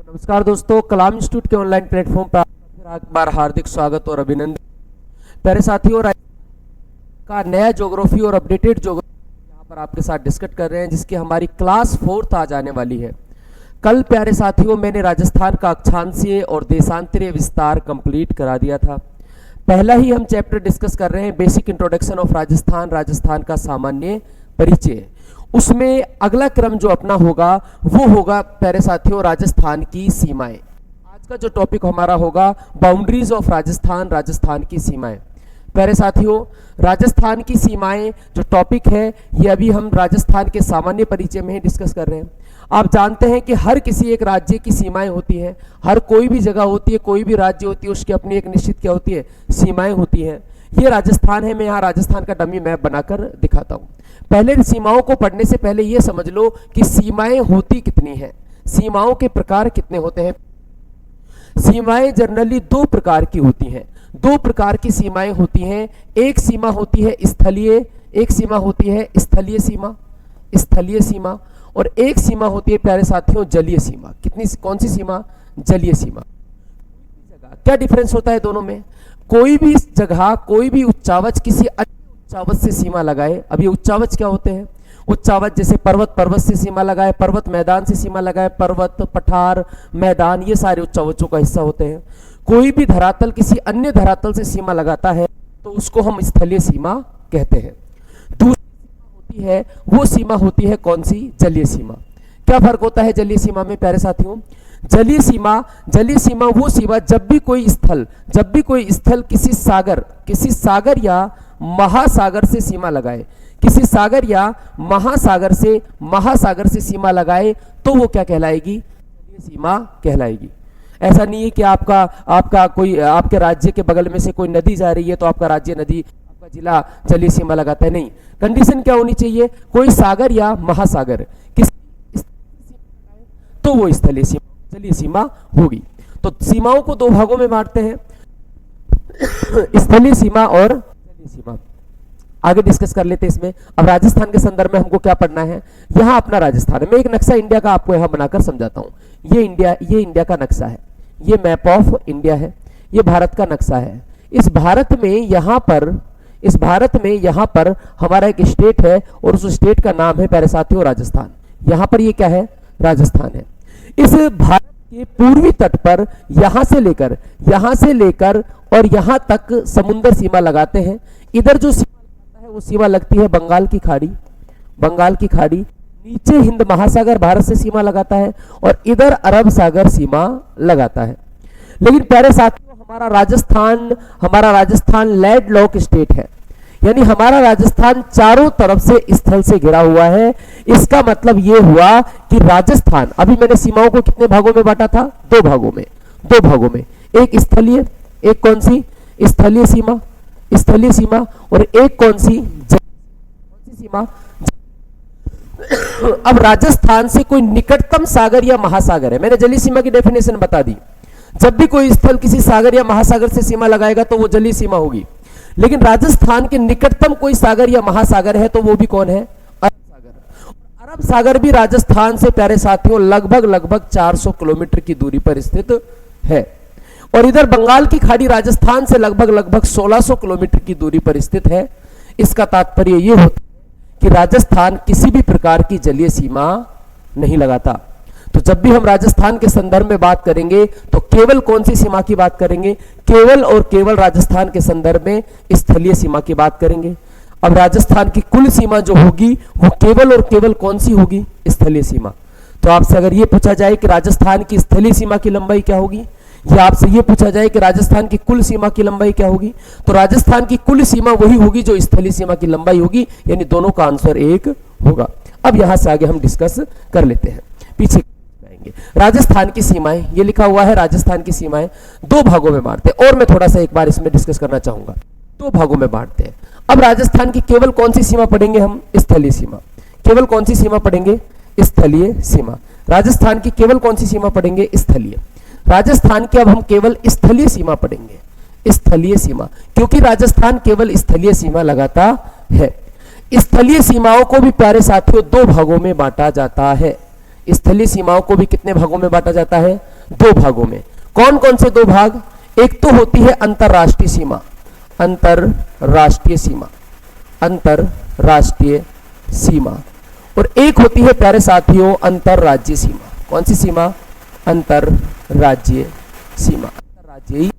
नमस्कार दोस्तों, कलाम इंस्टीट्यूट के ऑनलाइन प्लेटफॉर्म पर फिर एक बार हार्दिक स्वागत और अभिनंदन। प्यारे साथियों, का नया ज्योग्राफी और अपडेटेड ज्योग्राफी यहाँ पर आपके साथ डिस्कस कर रहे हैं, जिसकी हमारी क्लास 4 आज आने वाली है। कल प्यारे साथियों मैंने राजस्थान का अक्षांशीय और देशांतरीय विस्तार कंप्लीट करा दिया था। पहला ही हम चैप्टर डिस्कस कर रहे हैं, basic introduction of Rajasthan, Rajasthan का सामान्य परिचय। उसमें अगला क्रम जो अपना होगा वो होगा प्यारे साथियों राजस्थान की सीमाएं। आज का जो टॉपिक हमारा होगा बाउंड्रीज ऑफ राजस्थान, राजस्थान की सीमाएं। प्यारे साथियों, राजस्थान की सीमाएं जो टॉपिक है ये अभी हम राजस्थान के सामान्य परिचय में ही डिस्कस कर रहे हैं। आप जानते हैं कि हर किसी एक राज्य की सीमाएं होती हैं, हर कोई भी जगह होती है, कोई भी राज्य होती है, उसकी अपनी एक निश्चित क्या होती है, सीमाएं होती हैं। ये राजस्थान है, मैं यहाँ राजस्थान का डमी मैप बनाकर दिखाता हूँ। पहले सीमाओं को पढ़ने से पहले ये समझ लो कि सीमाएं होती कितनी हैं, सीमाओं के प्रकार कितने होते हैं। सीमाएं जनरली दो प्रकार की होती हैं, दो प्रकार की सीमाएं होती हैं। एक सीमा होती है स्थलीय, एक सीमा होती है स्थलीय सीमा, स्थलीय सीमा, और एक सीमा होती है प्यारे साथियों जलीय सीमा। कितनी, कौन सी सीमा? जलीय सीमा। क्या डिफरेंस होता है दोनों में? कोई भी जगह, कोई भी उच्चावच किसी अन्य उच्चावच से सीमा लगाए। अभी उच्चावच क्या होते हैं? उच्चावच जैसे पर्वत, पर्वत से सीमा लगाए, पर्वत मैदान से सीमा लगाए, पर्वत, पठार, मैदान, ये सारे उच्चावचों का हिस्सा होते हैं। कोई भी धरातल किसी अन्य धरातल से सीमा लगाता है तो उसको हम स्थलीय सीमा कहते हैं। दूसरी सीमा होती है, वो सीमा होती है कौन सी? जलीय सीमा। क्या फर्क होता है जलीय सीमा में प्यारे साथियों? जलीय सीमा, जलीय सीमा वो सीमा जब भी कोई स्थल किसी सागर या महासागर से सीमा लगाए, किसी सागर या महासागर से सीमा लगाए तो वो क्या कहलाएगी? जलीय सीमा कहलाएगी। ऐसा नहीं है कि आपके राज्य के बगल में से कोई नदी जा रही है तो आपका राज्य नदी, आपका जिला जलीय सीमा लगाता है, नहीं। कंडीशन क्या होनी चाहिए? कोई सागर या महासागर तो वो स्थलीय सीमा, जलीय सीमा होगी। तो सीमाओं को दो भागों में बांटते हैं, स्थलीय सीमा और जलीय सीमा। आगे डिस्कस कर लेते हैं इसमें। अब राजस्थान के संदर्भ में हमको क्या पढ़ना है? यहाँ अपना राजस्थान है। मैं एक नक्शा इंडिया का आपको यहाँ बनाकर समझाता हूँ। ये इंडिया का नक्शा है, ये मैप ऑफ इंडिया है, ये भारत का नक्शा है। इस भारत में यहाँ पर हमारा एक स्टेट है और उस स्टेट का नाम है प्यारे साथियों राजस्थान। यहाँ पर ये क्या है? राजस्थान है। इस भारत के पूर्वी तट पर यहां से लेकर और यहां तक समुद्र सीमा लगाते हैं। इधर जो सीमा लगाता है वो सीमा लगती है बंगाल की खाड़ी। नीचे हिंद महासागर भारत से सीमा लगाता है और इधर अरब सागर सीमा लगाता है। लेकिन प्यारे साथियों हमारा राजस्थान लैंडलॉक स्टेट है, यानी हमारा राजस्थान चारों तरफ से स्थल से घिरा हुआ है। इसका मतलब यह हुआ कि राजस्थान, अभी मैंने सीमाओं को कितने भागों में बांटा था? दो भागों में। एक स्थलीय, एक कौन सी? स्थलीय सीमा, और एक कौन सी? सीमा। अब राजस्थान से कोई निकटतम सागर या महासागर है। मैंने जलीय सीमा की डेफिनेशन बता दी। जब भी कोई स्थल किसी सागर या महासागर से सीमा लगाएगा तो वो जलीय सीमा होगी। लेकिन राजस्थान के निकटतम कोई सागर या महासागर है तो वो भी कौन है? अरब सागर। अरब सागर भी राजस्थान से प्यारे साथियों लगभग 400 किलोमीटर की दूरी पर स्थित है। और इधर बंगाल की खाड़ी राजस्थान से लगभग 1600 किलोमीटर की दूरी पर स्थित है। इसका तात्पर्य यह होता है कि राजस्थान किसी भी प्रकार की जलीय सीमा नहीं लगाता। तो जब भी हम राजस्थान के संदर्भ में बात करेंगे तो केवल कौन सी सीमा की बात करेंगे? केवल और केवल राजस्थान के संदर्भ में स्थलीय सीमा की बात करेंगे। अब राजस्थान की कुल सीमा जो होगी वो केवल और केवल कौन सी होगी? स्थलीय सीमा। तो आपसे अगर ये पूछा जाए कि राजस्थान की स्थलीय सीमा की लंबाई क्या होगी, या आपसे ये पूछा जाए कि राजस्थान की कुल सीमा की लंबाई क्या होगी, तो राजस्थान की कुल सीमा वही होगी जो स्थलीय सीमा की लंबाई होगी, यानी दोनों का आंसर एक होगा। अब यहां से आगे हम डिस्कस कर लेते हैं, पीछे राजस्थान की सीमाएं, ये लिखा हुआ है राजस्थान की सीमाएं दो भागों में बांटते हैं। और मैं थोड़ा सा एक बार इसमें डिस्कस करना चाहूंगा। दो भागों में बांटते हैं। अब राजस्थान की केवल कौन सी सीमा पढ़ेंगे हम? स्थलीय सीमा। केवल कौन सी सीमा पढ़ेंगे? स्थलीय सीमा। राजस्थान की केवल कौन सी सीमा पढ़ेंगे? स्थलीय। राजस्थान की अब हम केवल स्थलीय सीमा पढ़ेंगे, स्थलीय सीमा, क्योंकि राजस्थान केवल स्थलीय सीमा लगाता है। स्थलीय सीमाओं को भी प्यारे साथियों दो भागों में बांटा जाता है। स्थलीय सीमाओं को भी कितने भागों में बांटा जाता है? दो भागों में। कौन कौन से दो भाग? एक तो होती है अंतरराष्ट्रीय सीमा, अंतरराष्ट्रीय सीमा, अंतरराष्ट्रीय सीमा, और एक होती है प्यारे साथियों अंतरराज्यीय सीमा। कौन सी सीमा? अंतरराज्यीय सीमा, अंतरराज्यीय,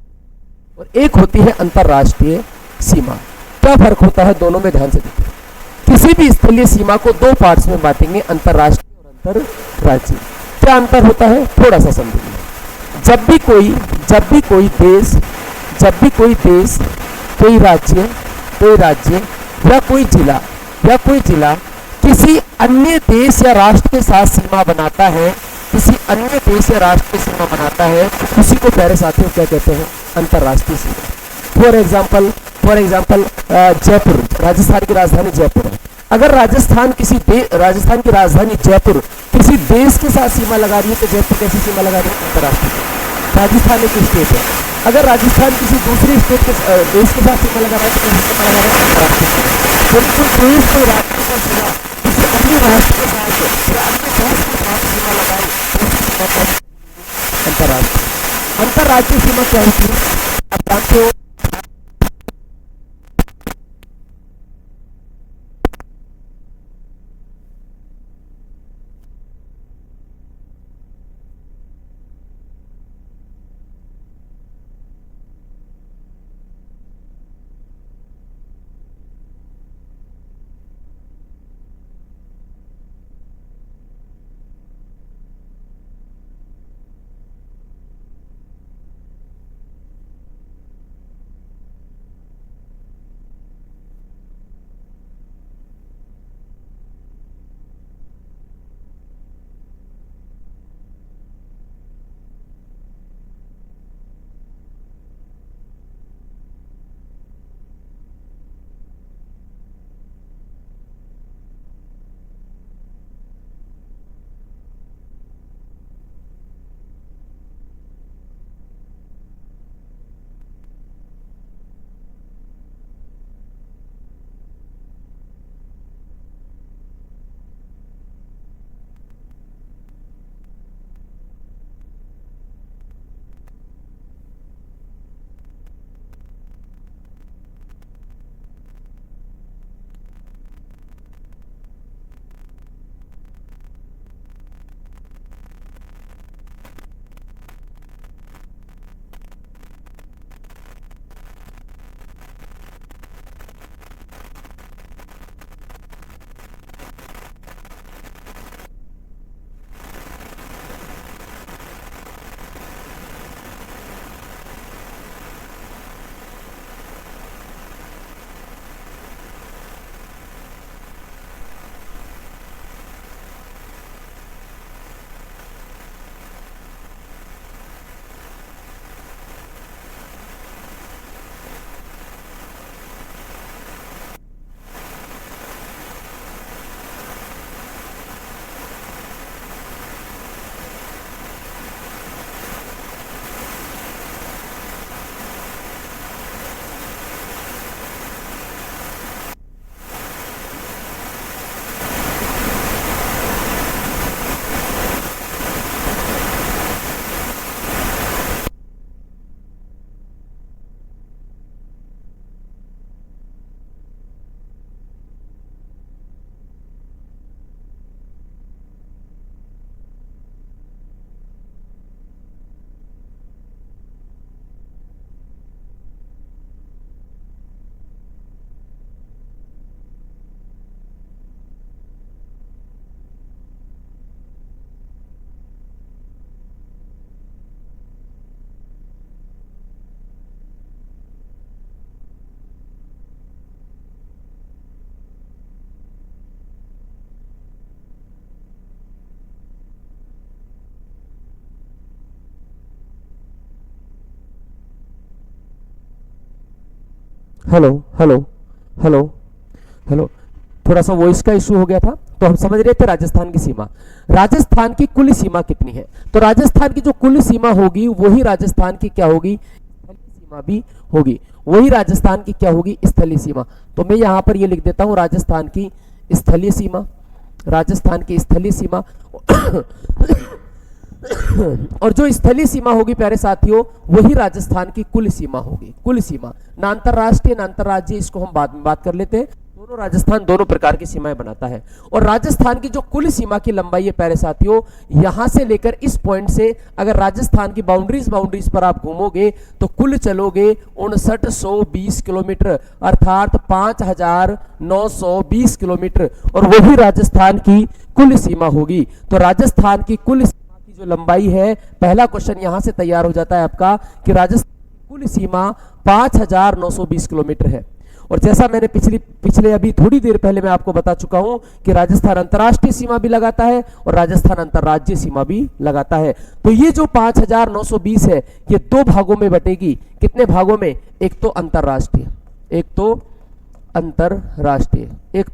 और एक होती है अंतरराष्ट्रीय सीमा। क्या फर्क होता है दोनों में? ध्यान से देखिए। किसी भी स्थलीय सीमा को दो पार्ट्स में बांटेंगे, अंतरराष्ट्रीय और अंतरराज्यीय। क्या अंतर होता है? थोड़ा सा समझिए। जब भी कोई देश, कोई राज्य या कोई जिला किसी अन्य देश या राष्ट्र के साथ सीमा बनाता है, किसी अन्य देश या राष्ट्र की सीमा बनाता है, उसी को प्यारे साथियों क्या कहते हैं? अंतरराष्ट्रीय सीमा। फॉर एग्जाम्पल जयपुर, राजस्थान की राजधानी जयपुर है। अगर राजस्थान की राजधानी जयपुर किसी देश के साथ सीमा लगा रही है तो जयपुर कैसी सीमा लगा रही है? अंतरराष्ट्रीय। राजस्थान एक स्टेट है, अगर राजस्थान किसी दूसरे स्टेट के देश के साथ सीमा लगा रहा है तो कैसी सीमा लगा रहा है? अंतरराष्ट्रीय। कोई देश, कोई राज्य का सीमा किसी अन्य राष्ट्र के साथ या अन्य देश के साथ सीमा लगाए तो अंतरराष्ट्रीय। अंतरराज्यीय सीमा क्या होती है? आप जानते हो हेलो हेलो हेलो हेलो, थोड़ा सा वॉइस का इशू हो गया था। तो हम समझ रहे थे राजस्थान की सीमा। राजस्थान की कुल सीमा कितनी है? तो राजस्थान की जो कुल सीमा होगी वही राजस्थान की क्या होगी? स्थलीय सीमा भी होगी। वही राजस्थान की क्या होगी? स्थलीय सीमा। तो मैं यहां पर ये लिख देता हूं राजस्थान की स्थलीय सीमा, राजस्थान की स्थलीय सीमा और जो स्थलीय सीमा होगी प्यारे साथियों, वही राजस्थान की कुल सीमा होगी। कुल सीमा, ना अंतरराष्ट्रीय ना अंतरराज्यीय, इसको हम बाद में बात कर लेते हैं। दोनों राजस्थान दोनों प्रकार की सीमाएं बनाता है। और राजस्थान की जो कुल सीमा की लंबाई है प्यारे साथियों, यहां से लेकर इस पॉइंट से अगर राजस्थान की बाउंड्रीज पर आप घूमोगे तो कुल चलोगे 5920 किलोमीटर, अर्थात 5920 किलोमीटर, और वही राजस्थान की कुल सीमा होगी। तो राजस्थान की कुल सीमा की जो लंबाई है, पहला क्वेश्चन यहां से तैयार हो जाता है आपका कि राजस्थान की कुल सीमा 5920 किलोमीटर है। और जैसा मैंने पिछले अभी थोड़ी देर पहले मैं आपको बता चुका हूं कि राजस्थान अंतर्राष्ट्रीय सीमा भी लगाता है और राजस्थान अंतर्राज्यीय सीमा भी लगाता है। तो ये जो 5920 है, ये दो भागों में बटेगी। कितने भागों में? एक तो अंतर्राष्ट्रीय, एक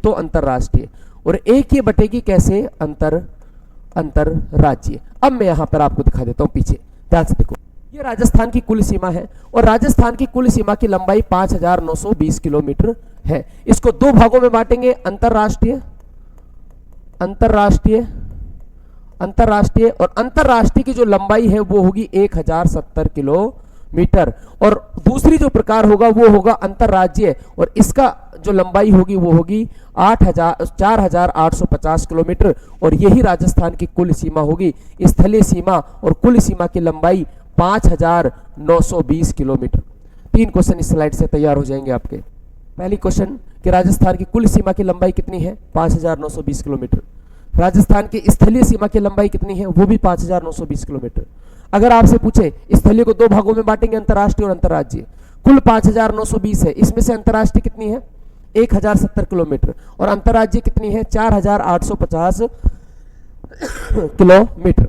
तो अंतर्राष्ट्रीय, और एक ये बटेगी कैसे? अंतरराज्यीय। अब मैं यहां पर आपको दिखा देता हूं, पीछे ध्यान से देखो। ये राजस्थान की कुल सीमा है और राजस्थान की कुल सीमा की लंबाई 5920 किलोमीटर है। इसको दो भागों में बांटेंगे, अंतरराष्ट्रीय और अंतरराष्ट्रीय की जो लंबाई है वो होगी 1070 किलोमीटर, और दूसरी जो प्रकार होगा वो होगा अंतरराज्यीय, और इसका जो लंबाई होगी वो होगी 4850 किलोमीटर, और यही राजस्थान की कुल सीमा होगी। स्थलीय सीमा और कुल सीमा की लंबाई 5920 किलोमीटर। 3 क्वेश्चन इस स्लाइड से तैयार हो जाएंगे आपके। पहली क्वेश्चन कि राजस्थान की कुल सीमा की लंबाई कितनी है? 5920 किलोमीटर। राजस्थान की स्थलीय सीमा की लंबाई कितनी है? वो भी 5920 किलोमीटर। अगर आपसे पूछे स्थलीय को दो भागों में बांटेंगे, अंतरराष्ट्रीय और अंतरराज्यीय, कुल 5920 है, इसमें से अंतरराष्ट्रीय कितनी है? 1070 किलोमीटर, और अंतरराज्यीय कितनी है? 4850 किलोमीटर।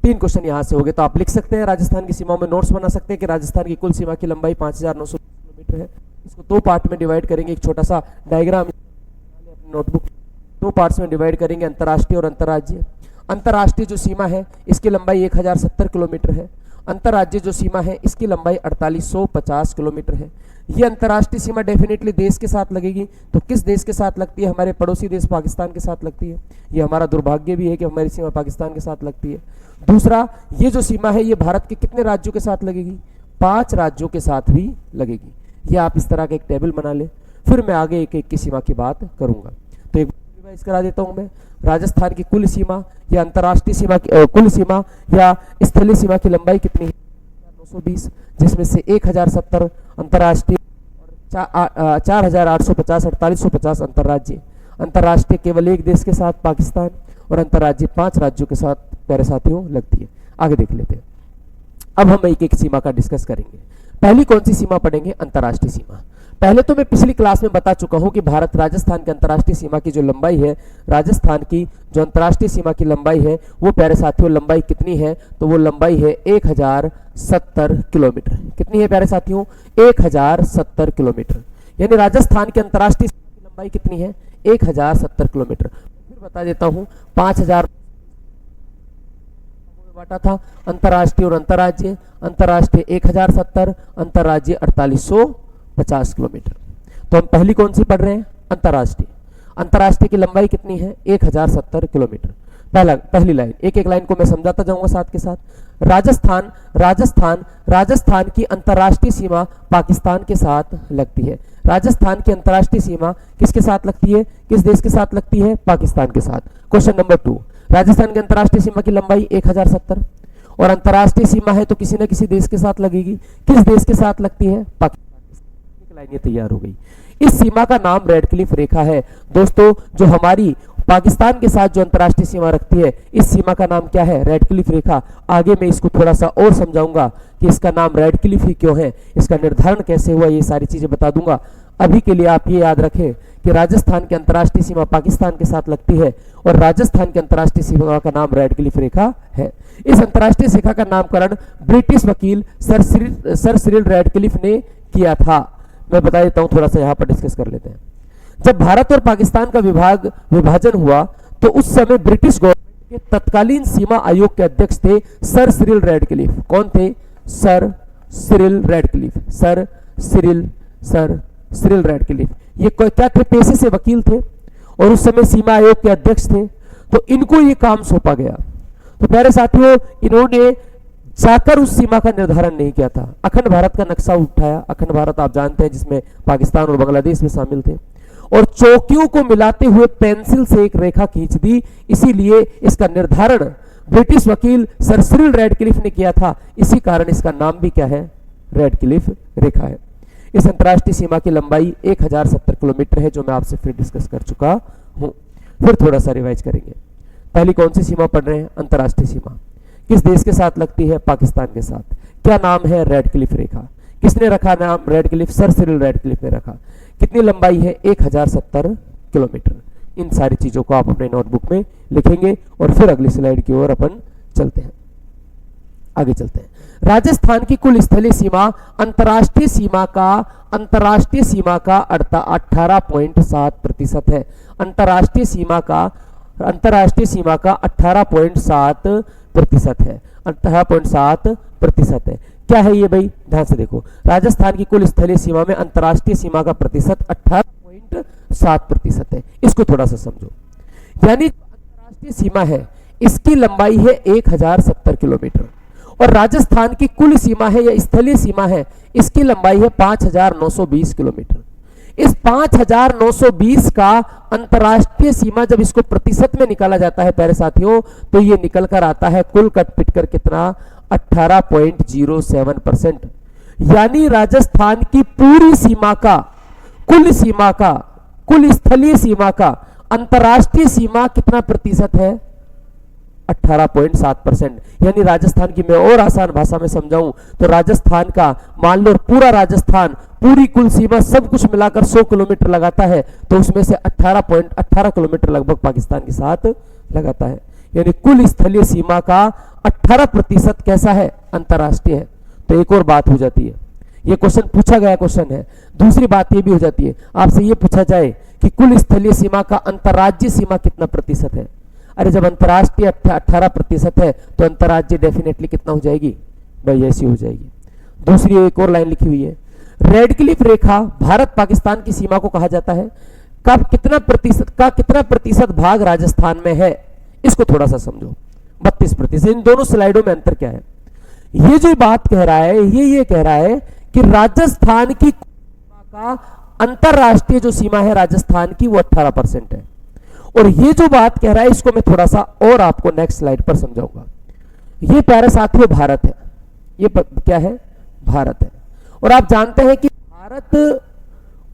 3 क्वेश्चन यहां से हो गए। तो आप लिख सकते हैं, राजस्थान की सीमाओं में नोट्स बना सकते हैं कि राजस्थान की कुल सीमा की लंबाई 5920 किलोमीटर है। इसको दो पार्ट में डिवाइड करेंगे, एक छोटा सा डायग्राम अपनी नोटबुक, दो पार्ट्स में डिवाइड करेंगे, अंतरराष्ट्रीय और अंतरराज्यीय। अंतरराष्ट्रीय जो सीमा है इसकी लंबाई 1070 किलोमीटर है। अंतरराज्यीय जो सीमा है इसकी लंबाई 4850 किलोमीटर है। ये अंतरराष्ट्रीय सीमा डेफिनेटली देश के साथ लगेगी। तो किस देश के साथ लगती है? हमारे पड़ोसी देश पाकिस्तान के साथ लगती है। ये हमारा दुर्भाग्य भी है कि हमारी सीमा पाकिस्तान के साथ लगती है। दूसरा, ये जो सीमा है ये भारत के कितने राज्यों के साथ लगेगी? 5 राज्यों के साथ भी लगेगी। ये आप इस तरह का एक टेबल बना ले, फिर मैं आगे एक एक की सीमा की बात करूंगा। तो एक रिवाइज करा देता हूं मैं। राजस्थान की कुल सीमा या अंतरराष्ट्रीय सीमा की कुल सीमा या स्थलीय सीमा की लंबाई कितनी है? 920, जिसमें से 1070 अंतरराष्ट्रीय और 4850 4850 अंतरराज्यीय। अंतरराष्ट्रीय केवल एक देश के साथ पाकिस्तान, और अंतरराज्यीय 5 राज्यों के साथ प्यारे साथियों लगती है। आगे देख लेते हैं। अब हम एक एक सीमा का डिस्कस करेंगे। पहली कौन सी सीमा पढ़ेंगे? अंतरराष्ट्रीय सीमा। पहले तो मैं पिछली क्लास में बता चुका हूं कि भारत राजस्थान की अंतरराष्ट्रीय सीमा की जो लंबाई है, राजस्थान की जो अंतरराष्ट्रीय सीमा की लंबाई है वो प्यारे साथियों लंबाई कितनी है? तो वो लंबाई है 1070 किलोमीटर। कितनी है प्यारे साथियों? 1070 किलोमीटर। यानी राजस्थान की अंतरराष्ट्रीय सीमा की लंबाई कितनी है? 1070 किलोमीटर। फिर बता देता हूं, 5000 बांटा था, अंतरराष्ट्रीय और अंतरराज्यीय। अंतरराष्ट्रीय 1070, अंतरराज्यीय 4850 किलोमीटर। तो हम पहली कौन सी पढ़ रहे हैं? अंतरराष्ट्रीय। अंतरराष्ट्रीय की लंबाई कितनी है? 1070 किलोमीटर। पहली लाइन, एक एक लाइन को मैं समझाता जाऊंगा साथ के साथ। राजस्थान की अंतरराष्ट्रीय सीमा पाकिस्तान के साथ लगती है। राजस्थान की अंतरराष्ट्रीय सीमा किसके साथ लगती है? किस देश के साथ लगती है? पाकिस्तान के साथ। क्वेश्चन नंबर 2, राजस्थान की अंतरराष्ट्रीय सीमा की लंबाई 1070 और अंतरराष्ट्रीय सीमा है तो किसी न किसी देश के साथ लगेगी। किस देश के साथ लगती है? पाकिस्तान। एक लाइन ये तैयार हो गई। इस सीमा का नाम रेड क्लिफ रेखा है। दोस्तों, जो हमारी पाकिस्तान के साथ जो अंतरराष्ट्रीय सीमा रखती है, इस सीमा का नाम क्या है? रेड क्लिफ रेखा। आगे मैं इसको थोड़ा सा और समझाऊंगा कि इसका नाम रेड क्लिफ ही क्यों है, इसका निर्धारण कैसे हुआ, ये सारी चीजें बता दूंगा। अभी के लिए आप ये याद रखें कि राजस्थान की अंतरराष्ट्रीय सीमा पाकिस्तान के साथ लगती है और राजस्थान की अंतरराष्ट्रीय सीमा का नाम रेड क्लिफ रेखा है। इस अंतरराष्ट्रीय रेखा का नामकरण ब्रिटिश वकील सर सिरिल रेडक्लिफ ने किया था। मैं बता देता हूं, थोड़ा सा यहां पर डिस्कस कर लेते हैं। जब भारत और पाकिस्तान का विभाजन हुआ तो उस समय ब्रिटिश गवर्नमेंट के तत्कालीन सीमा आयोग के अध्यक्ष थे सर सिरिल रेडक्लिफ। कौन थे? Sir Cyril Radcliffe. Sir Cyril Radcliffe. ये क्या थे? पेशे से वकील थे और उस समय सीमा आयोग के अध्यक्ष थे। तो इनको ये काम सौंपा गया। तो प्यारे साथियों, इन्होंने जाकर उस सीमा का निर्धारण नहीं किया था। अखंड भारत का नक्शा उठाया, अखंड भारत आप जानते हैं जिसमें पाकिस्तान और बांग्लादेश भी शामिल थे, और चौकियों को मिलाते हुए पेंसिल से एक रेखा खींच दी। इसीलिए इसका निर्धारण ब्रिटिश वकील सर सिरिल रैडक्लिफ ने किया था। इसी कारण इसका नाम भी क्या है, रैडक्लिफ रेखा है। इस अंतर्राष्ट्रीय सीमा की लंबाई 1070 किलोमीटर है, जो मैं आपसे फिर डिस्कस कर चुका हूं। फिर थोड़ा सा रिवाइज करेंगे। पहली कौन सी सीमा पढ़ रहे हैं, अंतर्राष्ट्रीय सीमा। किस देश के साथ लगती है, पाकिस्तान के साथ। क्या नाम है, रैडक्लिफ रेखा। किसने रखा नाम रैडक्लिफ, सर सिरिल रैडक्लिफ ने रखा। कितनी लंबाई है, 1070 किलोमीटर। इन सारी चीजों को आप अपने नोटबुक में लिखेंगे और फिर अगली स्लाइड की ओर अपन चलते हैं, आगे चलते हैं। राजस्थान की कुल स्थलीय सीमा अंतर्राष्ट्रीय सीमा का 18.7% है। अंतर्राष्ट्रीय सीमा का 18.7% है, 18.7% है। क्या है ये भाई, ध्यान से देखो। राजस्थान की कुल स्थलीय सीमा में अंतर्राष्ट्रीय सीमा का प्रतिशत 18.7% है। इसको थोड़ा सा समझो। यानी अंतर्राष्ट्रीय सीमा है, इसकी लंबाई है 1070 किलोमीटर, और राजस्थान की कुल सीमा है या स्थलीय सीमा है, इसकी लंबाई है 5920 किलोमीटर। इस 5920 का अंतर्राष्ट्रीय सीमा जब इसको प्रतिशत में निकाला जाता है प्यारे साथियों, तो ये निकल कर आता है कुल कट पिट कर कितना, 18.07%। यानी राजस्थान की पूरी सीमा का, कुल स्थलीय सीमा का अंतर्राष्ट्रीय सीमा कितना प्रतिशत है, 18.7%। यानी राजस्थान की, मैं और आसान भाषा में समझाऊं तो राजस्थान का, मान लो पूरा राजस्थान, पूरी कुल सीमा सब कुछ मिलाकर 100 किलोमीटर लगाता है, तो उसमें से 18 किलोमीटर लगभग पाकिस्तान के साथ लगाता है। यानी कुल स्थलीय सीमा का 18% कैसा है, अंतर्राष्ट्रीय है। तो एक और बात हो जाती है, ये क्वेश्चन पूछा गया क्वेश्चन है। दूसरी बात ये भी हो जाती है, आपसे ये पूछा जाए कि कुल स्थलीय सीमा का अंतर्राज्यीय सीमा कितना प्रतिशत है। अरे जब अंतर्राष्ट्रीय 18% है तो अंतर्राज्यीय डेफिनेटली कितना हो जाएगी भाई, ऐसी हो जाएगी। दूसरी एक और लाइन लिखी हुई है, रैडक्लिफ रेखा भारत पाकिस्तान की सीमा को कहा जाता है। कब कितना प्रतिशत भाग राजस्थान में है, इसको थोड़ा सा समझो। 32%। इन दोनों स्लाइडों में अंतर क्या है, ये जो बात कह रहा है, ये कह रहा है कि राजस्थान की सीमा का अंतरराष्ट्रीय जो सीमा है राजस्थान की, वो 18% है। और ये जो बात कह रहा है, इसको मैं थोड़ा सा और आपको नेक्स्ट स्लाइड पर समझाऊंगा। ये प्यारे साथियों भारत है, ये क्या है, भारत है। और आप जानते हैं कि भारत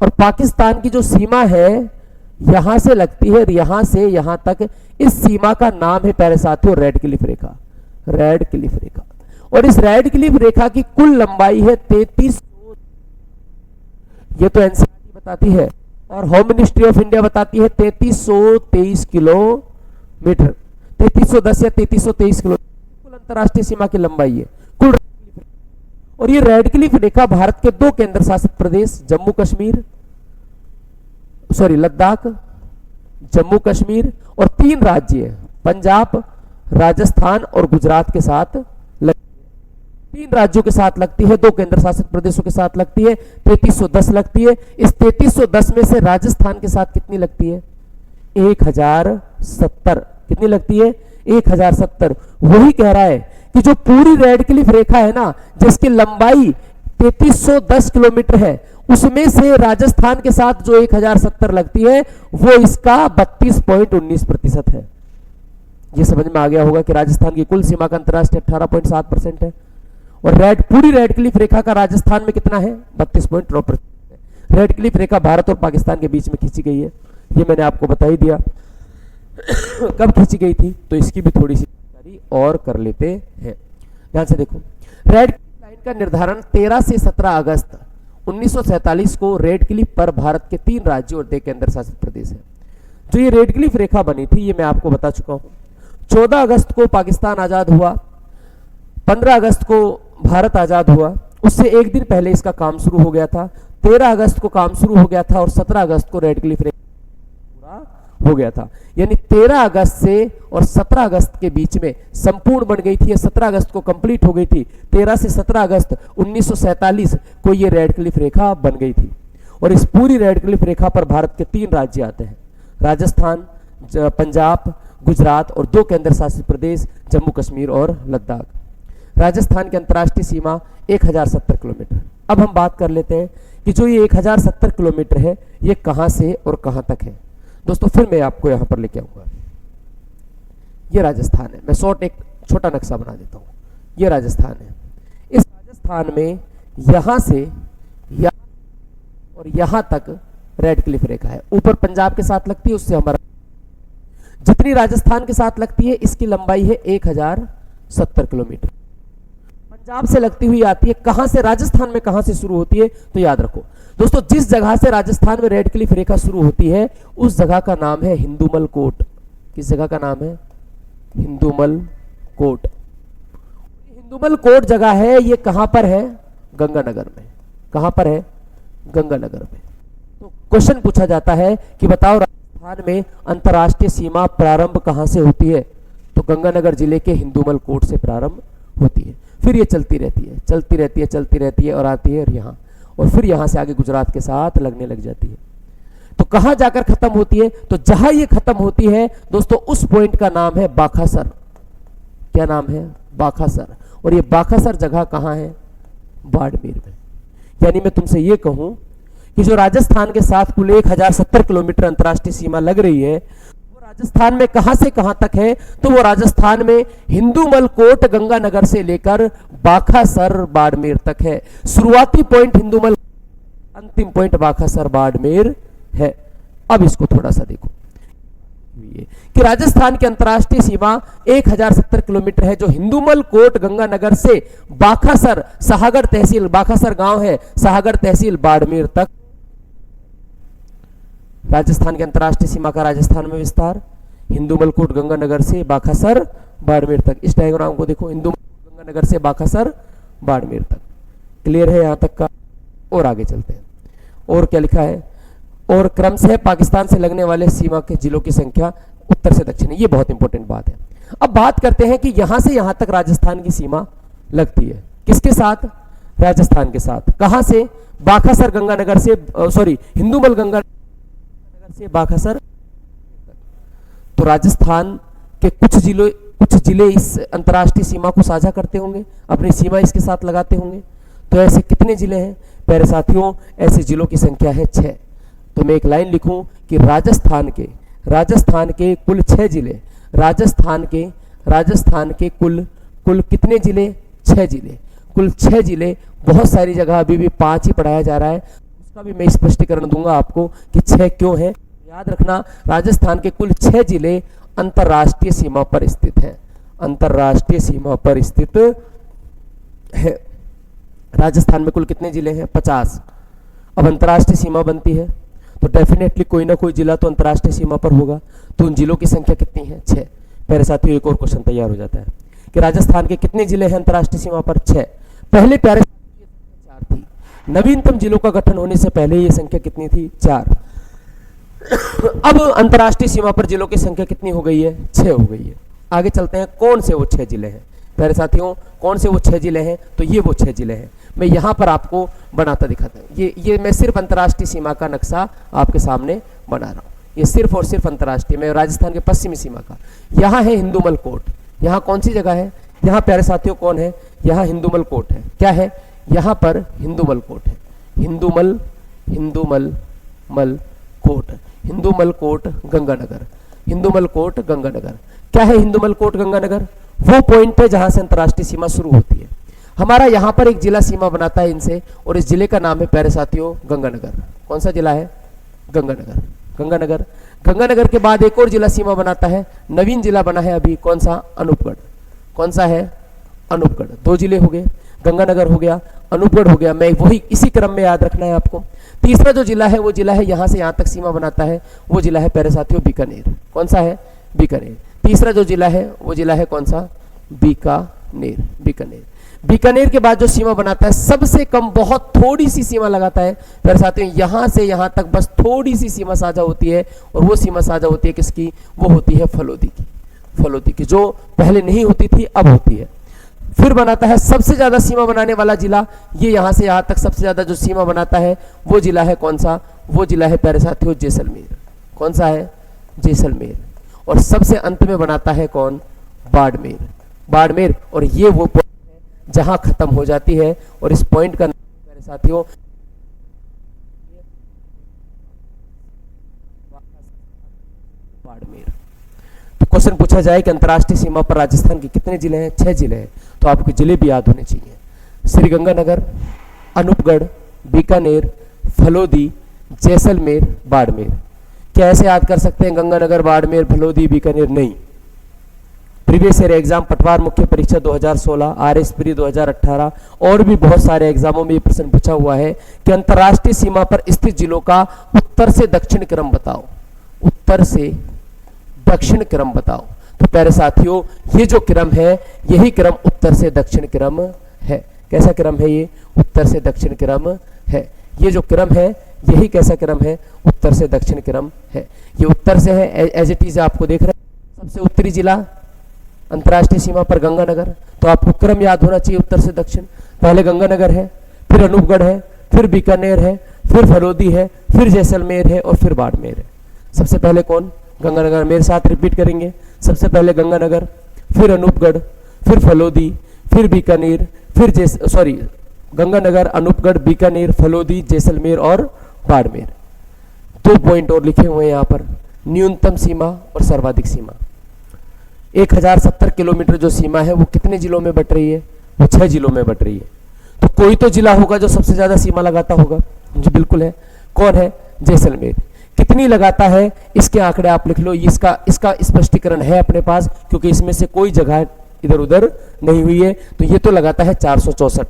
और पाकिस्तान की जो सीमा है, यहां से लगती है, यहां से यहां तक, इस सीमा का नाम है प्यारे साथियों रैडक्लिफ रेखा, रैडक्लिफ रेखा। और इस रैडक्लिफ रेखा की कुल लंबाई है 3300, ये तो एनसीईआरटी बताती है, और होम मिनिस्ट्री ऑफ इंडिया बताती है 3323 किलोमीटर, 3310 या 3323 किलोमीटर कुल अंतर्राष्ट्रीय सीमा की लंबाई है, कुल। और ये रैडक्लिफ रेखा भारत के 2 केंद्र शासित प्रदेश, लद्दाख, जम्मू कश्मीर, और 3 राज्य, पंजाब, राजस्थान और गुजरात के साथ लगती है। 3 राज्यों के साथ लगती है, 2 केंद्र शासित प्रदेशों के साथ लगती है, 3310 लगती है। इस 3310 में से राजस्थान के साथ कितनी लगती है, 1070। कितनी लगती है, 1070। वही कह रहा है कि जो पूरी रैडक्लिफ रेखा है ना, जिसकी लंबाई 3310 किलोमीटर है, उसमें से राजस्थान के साथ जो 1070 लगती है, वो इसका 32.19% है। ये समझ में आ गया होगा कि राजस्थान की कुल सीमा का अंतर्राष्ट्रीय 18.7% है, और पूरी रैडक्लिफ रेखा का राजस्थान में कितना है, 32.9%। रैडक्लिफ रेखा भारत और पाकिस्तान के बीच में खींची गई है, ये मैंने आपको बता ही दिया। कब खींची गई थी, तो इसकी भी थोड़ी सी जानकारी और कर लेते हैं। ध्यान से देखो, रैडक्लिफ लाइन का निर्धारण 13 से 17 अगस्त 1947 को रैडक्लिफ पर भारत के 3 राज्यों और 2 केंद्र शासित प्रदेश है। जो ये रैडक्लिफ रेखा बनी थी, ये मैं आपको बता चुका हूं। 14 अगस्त को पाकिस्तान आजाद हुआ, 15 अगस्त को भारत आजाद हुआ, उससे एक दिन पहले इसका काम शुरू हो गया था। 13 अगस्त को काम शुरू हो गया था, और 17 अगस्त को रैडक्लिफ रेखा पूरा हो गया था। यानी 13 अगस्त से और 17 अगस्त के बीच में संपूर्ण बन गई थी, 17 अगस्त को कंप्लीट हो गई थी। 13 से 17 अगस्त 1947 को ये रैडक्लिफ रेखा बन गई थी। और इस पूरी रैडक्लिफ रेखा पर भारत के 3 राज्य आते हैं, राजस्थान, पंजाब, गुजरात और 2 केंद्र शासित प्रदेश जम्मू कश्मीर और लद्दाख। राजस्थान की अंतर्राष्ट्रीय सीमा 1070 किलोमीटर। अब हम बात कर लेते हैं कि जो ये 1070 किलोमीटर है ये कहां से और कहां तक है। दोस्तों फिर मैं आपको यहां पर लेके आऊंगा। ये राजस्थान है, मैं शॉर्ट एक छोटा नक्शा बना देता हूं। ये राजस्थान है। इस राजस्थान में यहां से और यहां तक रेड क्लिफ रेखा है, ऊपर पंजाब के साथ लगती है, उससे हमारा जितनी राजस्थान के साथ लगती है इसकी लंबाई है 1070 किलोमीटर। पंजाब से लगती हुई आती है, कहां से, राजस्थान में कहां से शुरू होती है, तो याद रखो दोस्तों, जिस जगह से राजस्थान में रेड क्लिफ रेखा शुरू होती है उस जगह का नाम है हिंदुमल कोट। किस जगह का नाम है? हिंदुमल कोट। हिंदुमल कोट जगह है, ये कहां पर है? गंगानगर में। कहां पर है? गंगानगर में। तो क्वेश्चन पूछा जाता है कि बताओ राजस्थान में अंतर्राष्ट्रीय सीमा प्रारंभ कहां से होती है? तो गंगानगर जिले के हिंदुमल कोट से प्रारंभ होती है, फिर ये चलती रहती है, चलती रहती है, चलती रहती है और आती है यहाँ, और फिर यहां से आगे गुजरात के साथ लगने लग जाती है। तो कहां जाकर खत्म होती है? तो जहां ये खत्म होती है दोस्तों उस पॉइंट का नाम है बाखासर। क्या नाम है? बाखासर। और ये बाखासर जगह कहां है? बाड़मेर में। यानी मैं तुमसे ये कहूं कि जो राजस्थान के साथ कुल 1070 किलोमीटर अंतर्राष्ट्रीय सीमा लग रही है वो राजस्थान में कहां से कहां तक है? तो वो राजस्थान में हिंदुमल कोट गंगानगर से लेकर बाखासर बाड़मेर तक है। शुरुआती पॉइंट हिंदुमल, अंतिम पॉइंट बाखासर बाड़मेर है। अब इसको थोड़ा सा देखो कि राजस्थान की अंतर्राष्ट्रीय सीमा 1070 किलोमीटर है, जो हिंदुमल कोट गंगानगर से बाखासर, साहगढ़ तहसील, बाखासर गांव है, साहगढ़ तहसील बाड़मेर तक। राजस्थान की अंतर्राष्ट्रीय सीमा का राजस्थान में विस्तार हिंदुमल कोट गंगानगर से बाखासर बाड़मेर तक। इस डायग्राम को देखो, हिंदुमल कोट गंगानगर से बाखासर बाड़मेर तक। क्लियर है यहां तक का? और आगे चलते हैं। और क्या लिखा है? और क्रमशः पाकिस्तान से लगने वाले सीमा के जिलों की संख्या उत्तर से दक्षिण। ये बहुत इंपॉर्टेंट बात है। अब बात करते हैं कि यहां से यहां तक राजस्थान की सीमा लगती है किसके साथ? राजस्थान के साथ। कहां से? बाखासर गंगानगर से, हिंदुमल गंगानगर से बाखासर। तो राजस्थान के कुछ जिले इस अंतर्राष्ट्रीय सीमा को साझा करते होंगे, अपनी सीमा इसके साथ लगाते होंगे। तो ऐसे कितने जिले हैं प्यारे साथियों? ऐसे जिलों की संख्या है 6। तो मैं एक लाइन लिखूं कि राजस्थान के कुल 6 जिले, राजस्थान के कुल कितने जिले? 6 जिले। कुल 6 जिले। बहुत सारी जगह अभी भी 5 ही पढ़ाया जा रहा है, उसका भी मैं स्पष्टीकरण दूंगा आपको कि 6 क्यों है। याद रखना, राजस्थान के कुल 6 जिले अंतर्राष्ट्रीय सीमा पर स्थित है, अंतर्राष्ट्रीय सीमा पर स्थित है। राजस्थान में कुल कितने जिले हैं? 50। अब अंतर्राष्ट्रीय सीमा बनती है तो डेफिनेटली कोई ना कोई जिला तो अंतर्राष्ट्रीय सीमा पर होगा। तो उन जिलों की संख्या कितनी है? 6। मेरे साथियों एक और क्वेश्चन तैयार हो जाता है कि राजस्थान के कितने जिले हैं अंतर्राष्ट्रीय सीमा पर? 6। पहले प्यारे 4 थी। नवीनतम जिलों का गठन होने से पहले ये संख्या कितनी थी? 4। अब अंतर्राष्ट्रीय सीमा पर जिलों की संख्या कितनी हो गई है? 6 हो गई है। आगे चलते हैं, कौन से वो 6 जिले हैं प्यारे साथियों? कौन से वो 6 जिले हैं? तो ये वो 6 जिले हैं। मैं यहां पर आपको बनाता दिखाता हूं। ये मैं सिर्फ अंतर्राष्ट्रीय सीमा का नक्शा आपके सामने बना रहा हूं। ये सिर्फ और सिर्फ अंतर्राष्ट्रीय में राजस्थान के पश्चिमी सीमा का। यहाँ है हिंदुमल कोट। यहाँ कौन सी जगह है? यहाँ प्यारे साथियों कौन है? यहाँ हिंदुमल कोट है। क्या है? यहाँ पर हिंदुमल कोट है। Hindumalkot, Hindumalkot Ganganagar, Hindumalkot Ganganagar. क्या है हिंदुमल कोट गंगानगर? वो पॉइंट है जहां से अंतर्राष्ट्रीय सीमा शुरू होती है। हमारा यहाँ पर एक जिला सीमा बनाता है इनसे, और इस जिले का नाम है प्यारे साथियों गंगानगर। कौन सा जिला है? गंगानगर। गंगानगर। गंगानगर के बाद एक और जिला सीमा बनाता है, नवीन जिला बना है अभी, कौन सा? अनूपगढ़। कौन सा है? अनूपगढ़। 2 जिले हो गए, गंगानगर हो गया, अनूपगढ़ हो गया। मैं वही इसी क्रम में याद रखना है आपको। तीसरा जो जिला है वो जिला है यहाँ से यहाँ तक सीमा बनाता है, वो जिला है प्यारे साथियों बीकानेर। कौन सा है? बीकानेर। तीसरा जो जिला है वो जिला है कौन सा? बीकानेर। बीकानेर। बीकानेर के बाद जो सीमा बनाता है, सबसे कम बहुत थोड़ी सी सीमा लगाता है प्यारे साथियों, यहां से यहां तक बस थोड़ी सी सीमा साझा होती है, और वो सीमा साझा होती है किसकी? वो होती है फलोदी की। फलोदी की, जो पहले नहीं होती थी अब होती है। फिर बनाता है सबसे ज्यादा सीमा बनाने वाला जिला, ये यहां से यहां तक सबसे ज्यादा जो सीमा बनाता है वो जिला है कौन सा? वो जिला है प्यारे साथियों जैसलमेर। कौन सा है? जैसलमेर। और सबसे अंत में बनाता है कौन? बाड़मेर। बाड़मेर, और ये वो पॉइंट है जहां खत्म हो जाती है, और इस पॉइंट का नाम मेरे साथियों बाड़मेर। तो क्वेश्चन पूछा जाए कि अंतर्राष्ट्रीय सीमा पर राजस्थान के कितने जिले हैं? 6 जिले हैं। तो आपको जिले भी याद होने चाहिए, श्रीगंगानगर, अनूपगढ़, बीकानेर, फलोदी, जैसलमेर, बाड़मेर। क्या ऐसे याद कर सकते हैं गंगानगर, बाड़मेर, फलोदी, बीकानेर? नहीं। प्रीवियस ईयर एग्जाम, पटवार मुख्य परीक्षा 2016, आरएस प्री 2018 और भी बहुत सारे एग्जामों में ये प्रश्न पूछा हुआ है कि अंतर्राष्ट्रीय सीमा पर स्थित जिलों का उत्तर से दक्षिण क्रम बताओ। उत्तर से दक्षिण क्रम बताओ। तो प्यारे साथियों, ये जो क्रम है यही क्रम उत्तर से दक्षिण क्रम है। कैसा क्रम है ये? उत्तर से दक्षिण क्रम है। ये जो क्रम है यही कैसा क्रम है? उत्तर से दक्षिण क्रम है। ये उत्तर से है, एज इट इज आपको देख रहे हैं। सबसे उत्तरी जिला अंतर्राष्ट्रीय सीमा पर गंगानगर, तो आपको क्रम याद होना चाहिए उत्तर से दक्षिण। पहले गंगानगर है, फिर अनूपगढ़ है, फिर बीकानेर है, फिर फलोदी है, फिर जैसलमेर है और फिर बाड़मेर है। सबसे पहले कौन? गंगानगर। मेरे साथ रिपीट करेंगे। सबसे पहले गंगानगर, फिर अनूपगढ़, फिर फलोदी, फिर बीकानेर, फिर गंगानगर, अनूपगढ़, बीकानेर, फलोदी, जैसलमेर और बाड़मेर। 2 पॉइंट और लिखे हुए हैं यहाँ पर, न्यूनतम सीमा और सर्वाधिक सीमा। 1070 किलोमीटर जो सीमा है वो कितने जिलों में बट रही है? वो 6 जिलों में बट रही है। तो कोई तो जिला होगा जो सबसे ज्यादा सीमा लगाता होगा। जी बिल्कुल है। कौन है? जैसलमेर। कितनी लगाता है इसके आंकड़े आप लिख लो। इसका स्पष्टीकरण है अपने पास, क्योंकि इसमें से कोई जगह इधर उधर नहीं हुई है। तो ये तो लगाता है 464।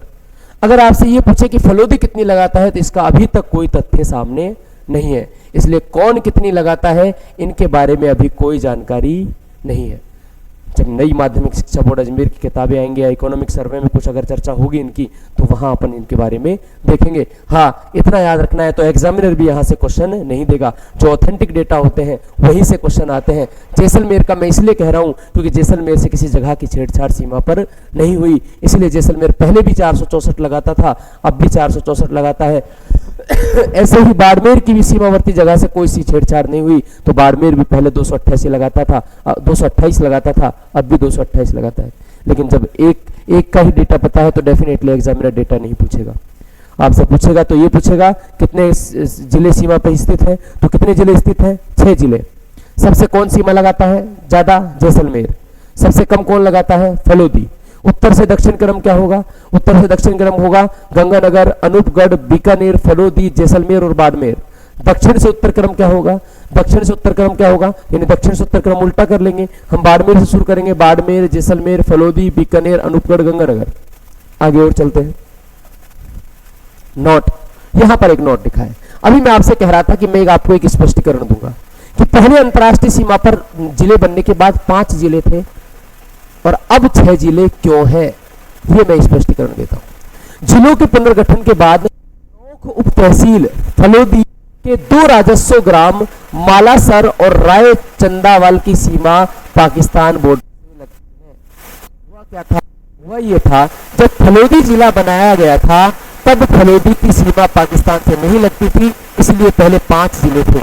अगर आपसे ये पूछे कि फलोदी कितनी लगाता है, तो इसका अभी तक कोई तथ्य सामने नहीं है। इसलिए कौन कितनी लगाता है इनके बारे में अभी कोई जानकारी नहीं है। जब नई माध्यमिक शिक्षा बोर्ड अजमेर की किताबें आएंगे या इकोनॉमिक सर्वे में कुछ अगर चर्चा होगी इनकी, तो वहां अपन इनके बारे में देखेंगे। हाँ, इतना याद रखना है, तो एग्जामिनर भी यहाँ से क्वेश्चन नहीं देगा। जो ऑथेंटिक डेटा होते हैं वहीं से क्वेश्चन आते हैं। जैसलमेर का मैं इसलिए कह रहा हूँ क्योंकि जैसलमेर से किसी जगह की छेड़छाड़ सीमा पर नहीं हुई, इसलिए जैसलमेर पहले भी 464 लगाता था, अब भी 464 लगाता है। ऐसे ही बाड़मेर की भी सीमावर्ती जगह से कोई सी छेड़छाड़ नहीं हुई, तो बाड़मेर भी पहले 228 लगाता था, 228 लगाता था, अब भी 228 लगाता है। लेकिन जब एक का ही डेटा पता है तो डेफिनेटली एग्जामिनर डेटा नहीं पूछेगा। आपसे पूछेगा तो ये पूछेगा कितने जिले सीमा पर स्थित है, तो कितने जिले स्थित हैं? 6 जिले। सबसे कौन सीमा लगाता है ज्यादा? जैसलमेर। सबसे कम कौन लगाता है? फलोदी। उत्तर से दक्षिण क्रम क्या होगा? उत्तर से दक्षिण क्रम होगा गंगानगर, अनूपगढ़, बीकानेर, फलोदी, जैसलमेर और बाड़मेर। दक्षिण से उत्तर क्रम क्या होगा? दक्षिण से उत्तर क्रम क्या होगा? यानी दक्षिण से उत्तर क्रम उल्टा कर लेंगे। हम बाड़मेर से शुरू करेंगे, बाड़मेर, जैसलमेर, फलोदी, बीकानेर, अनूपगढ़, गंगानगर। आगे और चलते हैं। नोट, यहां पर एक नोट लिखा है। अभी मैं आपसे कह रहा था कि मैं आपको एक स्पष्टीकरण दूंगा कि पहले अंतर्राष्ट्रीय सीमा पर जिले बनने के बाद 5 जिले थे और अब 6 जिले क्यों है, ये मैं स्पष्टीकरण देता हूं। जिलों के पुनर्गठन के बाद उप तहसील फलोदी के 2 राजस्व ग्राम मालासर और राय चंदावाल की सीमा पाकिस्तान बॉर्डर से लगती है। हुआ क्या था? हुआ ये था, जब फलोदी जिला बनाया गया था तब फलोदी की सीमा पाकिस्तान से नहीं लगती थी, इसलिए पहले 5 जिले थे।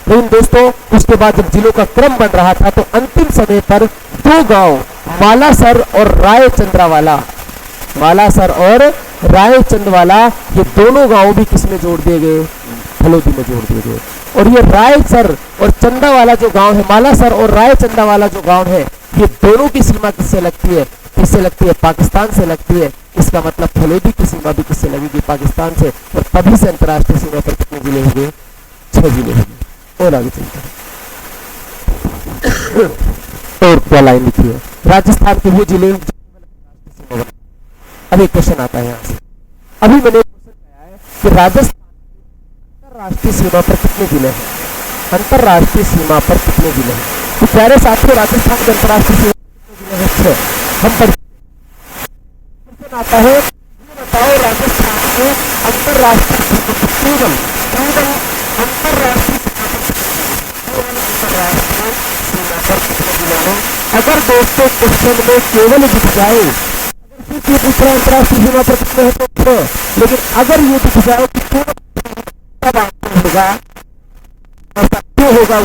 लेकिन दोस्तों उसके बाद जब जिलों का क्रम बन रहा था तो अंतिम समय पर 2 गांव मालासर और राय चंद्रावाला, मालासर और राय चंदवाला, ये दोनों गांव भी किसमें जोड़ दिए गए? फलोदी में जोड़ दिए गए। और ये रायसर और चंदावाला जो गांव है, मालासर और राय चंदावाला जो गांव है, ये दोनों की सीमा किससे लगती है? किससे लगती है? पाकिस्तान से लगती है। इसका मतलब फलोदी की सीमा भी किससे लगेगी? पाकिस्तान से। और तभी से अंतर्राष्ट्रीय सीमा पर कितने जिले होंगे? 6 जिले होंगे। और आगे चलते हैं। और क्या लाइन लिखी है? राजस्थान के वो जिले। अब एक क्वेश्चन आता है यहाँ से। अभी मैंने क्वेश्चन आया है कि राजस्थान अंतर्राष्ट्रीय सीमा पर कितने जिले हैं? अंतर्राष्ट्रीय सीमा पर कितने जिले हैं? तो प्यारे साथियों, राजस्थान के अंतर्राष्ट्रीय सीमा पर कितने जिले हैं? 6। हम पर क्वेश्चन आता है, ये बताओ राजस्थान में अंतर्राष्ट्रीय केवल अंतर्राष्ट्रीय सीमा पर कितने जिले हैं? अगर दोस्तों क्वेश्चन में केवल दिख जाए, अगर ये पूछ रहा है अंतर्राष्ट्रीय सीमा पर कितने हैं तो, लेकिन अगर ये दिख जाए कि तब आपको होगा, ऐसा क्यों होगा?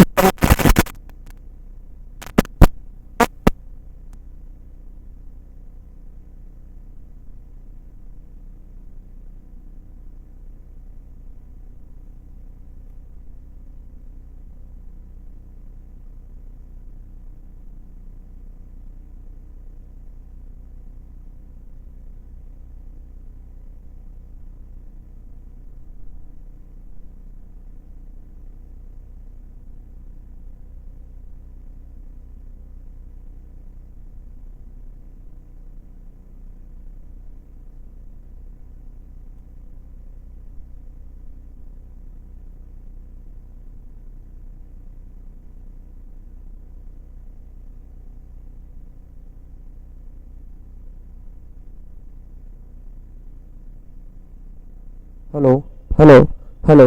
हेलो हेलो हेलो,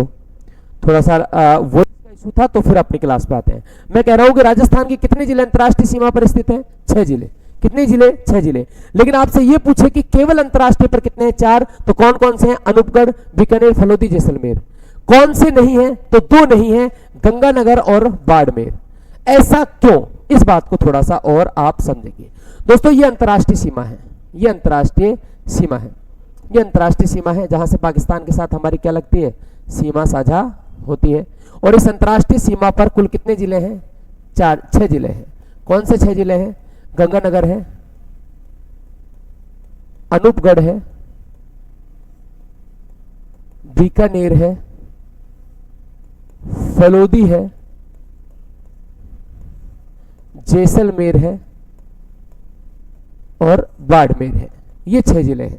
थोड़ा सा वो इशू था, तो फिर अपनी क्लास पे आते हैं। मैं कह रहा हूं कि राजस्थान के कितने जिले अंतर्राष्ट्रीय सीमा पर स्थित हैं? 6 जिले। कितने जिले? 6 जिले। लेकिन आपसे ये पूछे कि केवल अंतर्राष्ट्रीय पर कितने हैं? 4। तो कौन कौन से हैं? अनूपगढ़, बीकानेर, फलोदी, जैसलमेर। कौन से नहीं है? तो 2 नहीं है, गंगानगर और बाड़मेर। ऐसा क्यों? इस बात को थोड़ा सा और आप समझेंगे। दोस्तों ये अंतर्राष्ट्रीय सीमा है, ये अंतर्राष्ट्रीय सीमा है, ये अंतर्राष्ट्रीय सीमा है जहां से पाकिस्तान के साथ हमारी क्या लगती है? सीमा साझा होती है। और इस अंतर्राष्ट्रीय सीमा पर कुल कितने जिले हैं? 6 जिले हैं। कौन से 6 जिले हैं? गंगानगर है, अनूपगढ़ है, बीकानेर है, फलोदी है, जैसलमेर है और बाड़मेर है। ये 6 जिले हैं।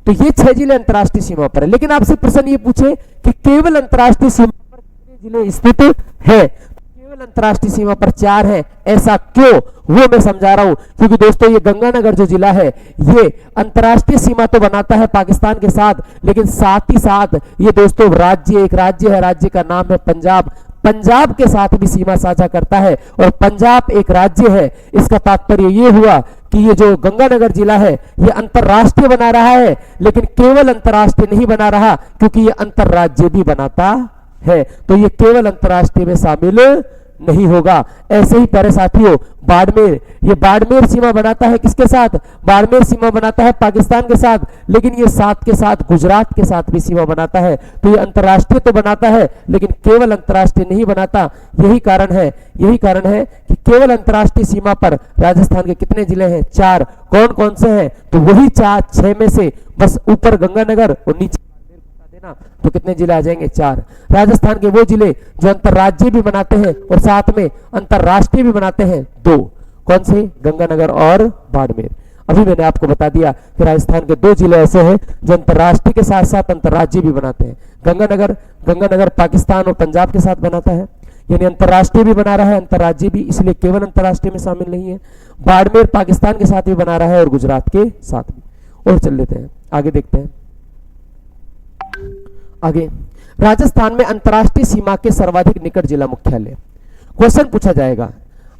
तो ये 6 जिले अंतर्राष्ट्रीय सीमा पर है। लेकिन आपसे प्रश्न ये पूछे कि केवल अंतर्राष्ट्रीय सीमा पर कितने जिले स्थित है? केवल अंतर्राष्ट्रीय सीमा पर 4 है। ऐसा क्यों? वो मैं समझा रहा हूं। क्योंकि दोस्तों ये गंगानगर जो जिला है ये अंतर्राष्ट्रीय सीमा तो बनाता है पाकिस्तान के साथ, लेकिन साथ ही साथ ये दोस्तों राज्य, एक राज्य है, राज्य का नाम है पंजाब। पंजाब के साथ भी सीमा साझा करता है और पंजाब एक राज्य है। इसका तात्पर्य ये हुआ कि ये जो गंगानगर जिला है ये अंतरराष्ट्रीय बना रहा है, लेकिन केवल अंतरराष्ट्रीय नहीं बना रहा, क्योंकि ये अंतरराज्य भी बनाता है। तो ये केवल अंतरराष्ट्रीय में शामिल नहीं होगा। ऐसे ही प्यारे साथियों बाड़मेर, ये बाड़मेर सीमा बनाता है किसके साथ? बाड़मेर सीमा बनाता है पाकिस्तान के साथ, लेकिन ये साथ के साथ गुजरात के साथ भी सीमा बनाता है। तो ये अंतरराष्ट्रीय तो बनाता है लेकिन केवल अंतरराष्ट्रीय नहीं बनाता। यही कारण है कि केवल अंतरराष्ट्रीय सीमा पर राजस्थान के कितने जिले हैं? 4। कौन कौन से हैं? तो वही 6 में से बस ऊपर गंगानगर और नीचे ना, तो कितने जिले आ जाएंगे? 4। राजस्थान के वो जिले जो अंतरराज्य भी बनाते हैं और साथ में अंतरराष्ट्रीय भी बनाते हैं 2। कौन से? गंगानगर और बाड़मेर। अभी मैंने आपको बता दिया कि राजस्थान के 2 जिले ऐसे हैं जो अंतरराष्ट्रीय के साथ साथ अंतरराज्य भी बनाते हैं। गंगानगर पाकिस्तान और पंजाब के साथ बनाता है, यानी अंतरराष्ट्रीय भी बना रहा है, अंतरराज्य भी, इसलिए केवल अंतरराष्ट्रीय में शामिल नहीं है। बाड़मेर पाकिस्तान के साथ भी बना रहा है और गुजरात के साथ भी। और चल लेते हैं आगे, देखते हैं आगे। राजस्थान में अंतरराष्ट्रीय सीमा के सर्वाधिक निकट जिला मुख्यालय। क्वेश्चन पूछा जाएगा,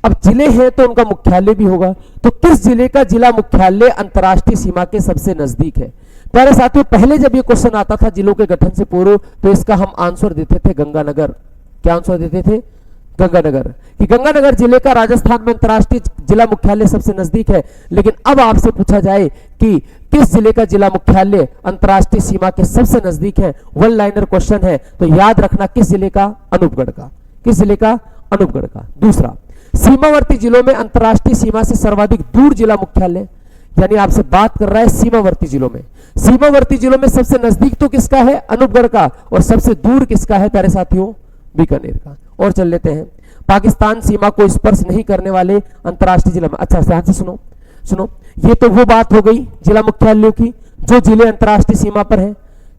अब जिले हैं तो उनका मुख्यालय भी होगा, तो किस जिले का जिला मुख्यालय अंतरराष्ट्रीय सीमा के सबसे नजदीक है? प्यारे साथियों पहले जब ये क्वेश्चन आता था जिलों के गठन से पूर्व, तो इसका हम आंसर देते थे गंगानगर। क्या आंसर देते थे? गंगानगर। कि गंगानगर जिले का राजस्थान में अंतरराष्ट्रीय जिला मुख्यालय सबसे नजदीक है। लेकिन अब आपसे पूछा जाए कि किस जिले का जिला मुख्यालय अंतरराष्ट्रीय सीमा के सबसे नजदीक है, वन लाइनर क्वेश्चन है, तो याद रखना किस जिले का? अनूपगढ़ का। किस जिले का? अनूपगढ़ का। दूसरा, सीमावर्ती जिलों में अंतरराष्ट्रीय सीमा से सर्वाधिक दूर जिला मुख्यालय, यानी आपसे बात कर रहा है सीमावर्ती जिलों में। सीमावर्ती जिलों में सबसे नजदीक तो किसका है? अनूपगढ़ का। और सबसे दूर किसका है प्यारे साथियों? बीकानेर का। और चल लेते हैं, पाकिस्तान सीमा को स्पर्श नहीं करने वाले अंतरराष्ट्रीय जिला में। अच्छा ध्यान से सुनो, ये तो वो बात हो गई जिला मुख्यालयों की जो जिले अंतरराष्ट्रीय सीमा पर हैं।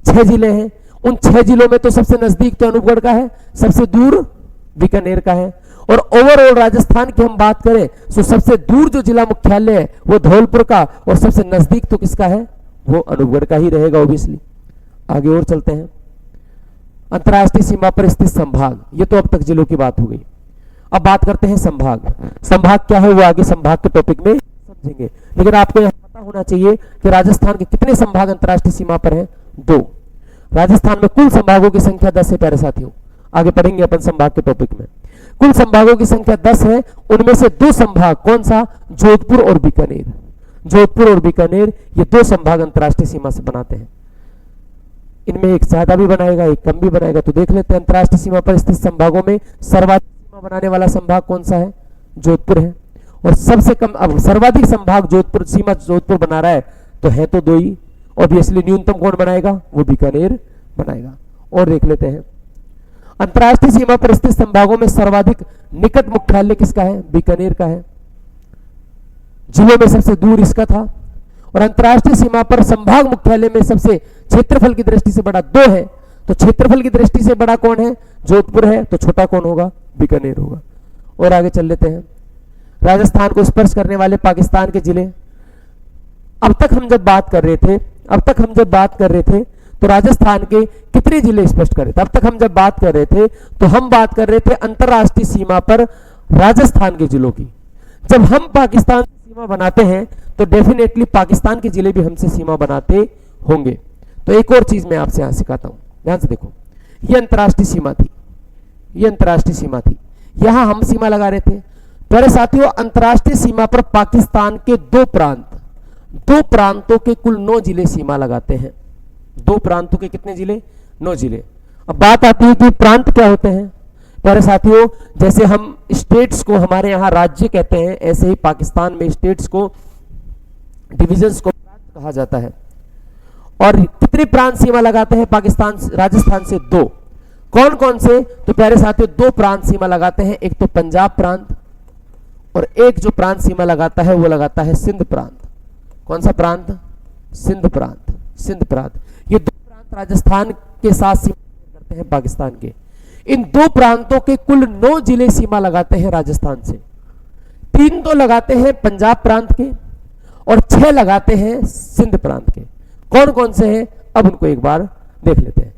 6 जिले हैं, उन 6 जिलों में तो सबसे नजदीक तो अनूपगढ़ का है, सबसे दूर बीकानेर का है। और ओवरऑल राजस्थान की हम बात करें तो सबसे दूर जो जिला मुख्यालय है वो धौलपुर का, और सबसे नजदीक तो किसका है? वो अनूपगढ़ का ही रहेगा ऑब्वियसली। आगे और चलते हैं, अंतरराष्ट्रीय सीमा पर स्थित संभाग। ये तो अब तक जिलों की बात हो गई। अब बात करते हैं संभाग। संभाग क्या है वो आगे संभाग के टॉपिक में समझेंगे, लेकिन आपको यह पता होना चाहिए कि राजस्थान के कितने संभाग अंतरराष्ट्रीय सीमा पर हैं? 2। राजस्थान में कुल संभागों की संख्या 10 है प्यारे साथियों। आगे पढ़ेंगे अपन संभाग के टॉपिक में। कुल संभागों की संख्या 10 है, उनमें से 2 संभाग, कौन सा? जोधपुर और बीकानेर। जोधपुर और बीकानेर ये 2 संभाग अंतरराष्ट्रीय सीमा से बनाते हैं। इनमें एक ज्यादा भी बनाएगा, एक कम भी बनाएगा। तो देख लेते हैं अंतरराष्ट्रीय सीमा पर स्थित संभागों में सर्वाधिक सीमा बनाने वाला संभाग कौन सा है? जोधपुर है। और सबसे कम, अब सर्वाधिक संभाग जोधपुर, सीमा जोधपुर बना रहा है, तो है तो 2 ही। ऑब्वियसली न्यूनतम कौन बनाएगा? वो बीकानेर बनाएगा। और देख लेते हैं, अंतरराष्ट्रीय सीमा पर स्थित संभागों में सर्वाधिक निकट मुख्यालय किसका है? बीकानेर का है। जिलों में सबसे दूर इसका था। और अंतरराष्ट्रीय सीमा पर संभाग मुख्यालय में सबसे क्षेत्रफल की दृष्टि से बड़ा 2 है। तो क्षेत्रफल की दृष्टि से बड़ा कौन है? जोधपुर है। तो छोटा कौन होगा? बीकानेर होगा। और आगे चल लेते हैं, राजस्थान को स्पर्श करने वाले पाकिस्तान के जिले। अब तक हम जब बात कर रहे थे तो राजस्थान के कितने जिले स्पष्ट करें? तब तक हम जब बात कर रहे थे तो हम बात कर रहे थे अंतरराष्ट्रीय सीमा पर राजस्थान के जिलों की। जब हम पाकिस्तान से सीमा बनाते हैं तो डेफिनेटली पाकिस्तान के जिले भी हमसे सीमा बनाते होंगे। तो एक और चीज मैं आपसे यहां सिखाता हूं, ध्यान से देखो। ये अंतरराष्ट्रीय सीमा थी, ये अंतरराष्ट्रीय सीमा थी, यहां हम सीमा लगा रहे थे। प्यारे साथियों, अंतरराष्ट्रीय सीमा पर पाकिस्तान के दो प्रांतों के कुल 9 जिले सीमा लगाते हैं। 2 प्रांतों के कितने जिले? 9 जिले। अब बात आती है कि प्रांत क्या होते हैं। प्यारे साथियों, जैसे हम स्टेट्स को हमारे यहाँ राज्य कहते हैं, ऐसे ही पाकिस्तान में स्टेट्स को, डिविजन्स को प्रांत कहा जाता है। और कितने प्रांत सीमा लगाते हैं पाकिस्तान राजस्थान से? 2। कौन कौन से? तो प्यारे साथियों, 2 प्रांत सीमा लगाते हैं। एक तो पंजाब प्रांत, और एक जो प्रांत सीमा लगाता है वो लगाता है सिंध प्रांत। कौन सा प्रांत? सिंध प्रांत। सिंध प्रांत। ये 2 प्रांत राजस्थान के साथ सीमा करते हैं पाकिस्तान के। इन 2 प्रांतों के कुल 9 जिले सीमा लगाते हैं राजस्थान से। 3 तो लगाते हैं पंजाब प्रांत के और 6 लगाते हैं सिंध प्रांत के। कौन कौन से हैं? अब उनको एक बार देख लेते हैं।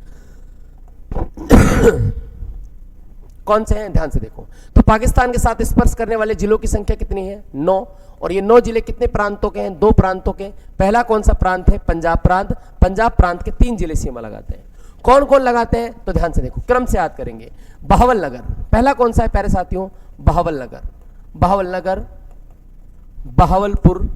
कौन से हैं? ध्यान से देखो। तो पाकिस्तान के साथ स्पर्श करने वाले जिलों की संख्या कितनी है? 9। और ये 9 जिले कितने प्रांतों के हैं? 2 प्रांतों के। पहला कौन सा प्रांत है? पंजाब प्रांत। पंजाब प्रांत के 3 जिले सीमा लगाते हैं। कौन कौन लगाते हैं? तो ध्यान से देखो, क्रम से याद करेंगे। बहावल नगर पहला कौन सा है प्यारे साथियों? बहावल नगर। बहावल नगर, बहावलपुर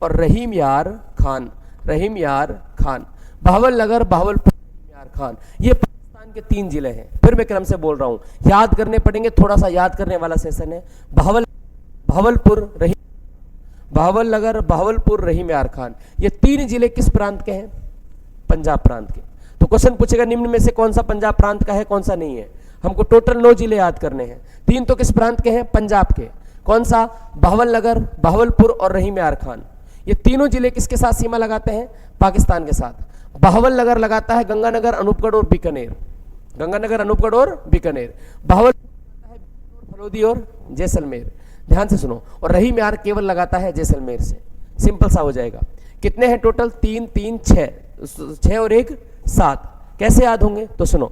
और रहीम यार खान। रहीम यार खान, बहावल नगर, बहावलपुर, रहीम यार खान, ये पाकिस्तान के 3 जिले हैं। फिर मैं क्रम से बोल रहा हूं, याद करने पड़ेंगे, थोड़ा सा याद करने वाला सेशन है। बहावलपुर, रहीम, बहावल नगर, बहावलपुर, रहीम यार खान, ये 3 जिले किस प्रांत के हैं? पंजाब प्रांत के। तो क्वेश्चन पूछेगा निम्न में से कौन सा पंजाब प्रांत का है, कौन सा नहीं है। हमको टोटल 9 जिले याद करने हैं। 3 तो किस प्रांत के हैं? पंजाब के। कौन सा? बहावल नगर, बहावलपुर और रहीम यार खान। ये तीनों जिले किसके साथ सीमा लगाते हैं? पाकिस्तान के साथ। बहावल नगर लगाता है गंगानगर, अनूपगढ़ और बीकानेर। गंगानगर, अनूपगढ़ और बीकानेर। बहावलपुर लगाता है फलोदी और जैसलमेर। ध्यान से सुनो। और रहीम यार केवल लगाता है जैसलमेर से। सिंपल सा हो जाएगा। कितने हैं टोटल? 3 3 6 और 1 7। कैसे याद होंगे? तो सुनो,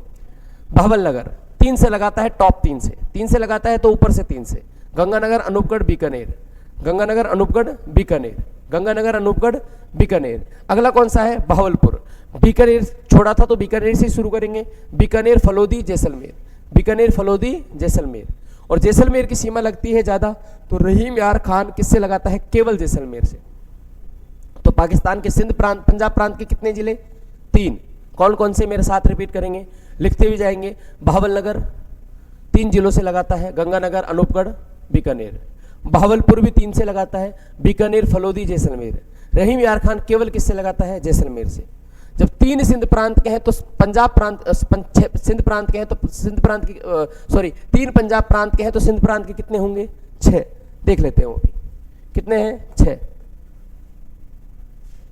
बहावल नगर 3 से लगाता है, टॉप 3 से। 3 से लगाता है तो ऊपर से 3 से। गंगानगर, अनूपगढ़, बीकानेर। गंगानगर, अनूपगढ़, बीकानेर। गंगानगर, अनूपगढ़, बीकानेर। अगला कौन सा है? बहावलपुर। बीकानेर छोड़ा था तो बीकानेर से शुरू करेंगे। बीकानेर, फलोदी, जैसलमेर। बीकानेर, फलोदी, जैसलमेर। और जैसलमेर की सीमा लगती है ज्यादा, तो रहीम यार खान किससे लगाता है? केवल जैसलमेर से। तो पाकिस्तान के सिंध प्रांत, पंजाब प्रांत के कितने जिले? 3। कौन कौन से? मेरे साथ रिपीट करेंगे, लिखते भी जाएंगे। बहावल नगर 3 जिलों से लगाता है, गंगानगर, अनूपगढ़, बीकानेर। बहावलपुर भी 3 से लगाता है, बीकानेर, फलोदी, जैसलमेर। रहीम यार खान केवल किससे लगाता है? जैसलमेर से। जब 3 सिंध प्रांत के हैं तो पंजाब प्रांत, सिंध प्रांत के हैं तो सिंध प्रांत की, सॉरी 3 पंजाब प्रांत के हैं तो सिंध प्रांत के कितने होंगे? 6। देख लेते हैं वो भी कितने हैं? 6।